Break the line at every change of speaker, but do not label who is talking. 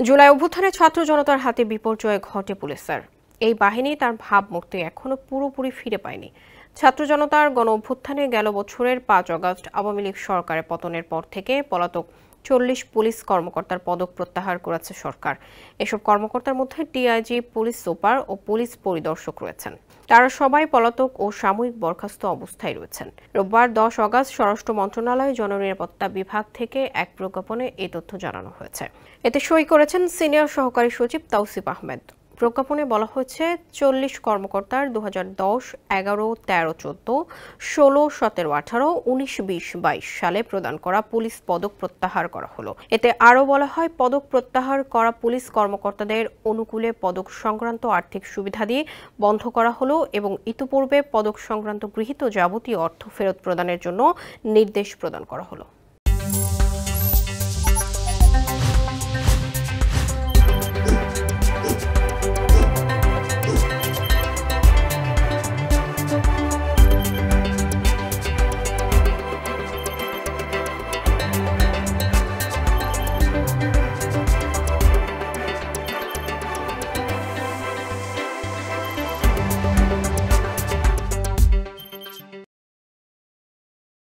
জুলাই অভ্যুত্থানে ছাত্র জনতার হাতে বিপর্যয় ঘটে পুলিশের। এই বাহিনী তার ভাবমূর্তি এখনো পুরোপুরি ফিরে পায়নি। ছাত্র জনতার গণ অভ্যুত্থানে গেল বছরের ৫ আগস্ট আওয়ামী লীগ সরকারের পতনের পর থেকে পলাতক ৪০ পুলিশ কর্মকর্তার পদক প্রত্যাহার করেছে সরকার। এসব কর্মকর্তার মধ্যে ডিআইজি, পুলিশ সুপার ও পুলিশ পরিদর্শক রয়েছেন। তারা সবাই পলাতক ও সাময়িক বরখাস্ত অবস্থায় রয়েছেন। রোববার ১০ আগস্ট স্বরাষ্ট্র মন্ত্রণালয় জননিরাপত্তা বিভাগ থেকে এক প্রজ্ঞাপনে এই তথ্য জানানো হয়েছে। এতে সই করেছেন সিনিয়র সহকারী সচিব তাওসিফ আহমেদ। প্রজ্ঞাপনে বলা হয়েছে ৪০ কর্মকর্তার ২০১০, ১১, ১৩, ১৪, ১৬, ১৭, ১৮, ১৯, ২০, ২২ সালে প্রদান করা পুলিশ পদক প্রত্যাহার করা হলো। এতে আরও বলা হয়, পদক প্রত্যাহার করা পুলিশ কর্মকর্তাদের অনুকূলে পদক সংক্রান্ত আর্থিক সুবিধাদি বন্ধ করা হলো এবং ইতিপূর্বে পদক সংক্রান্ত গৃহীত যাবতীয় অর্থ ফেরত প্রদানের জন্য নির্দেশ প্রদান করা হলো।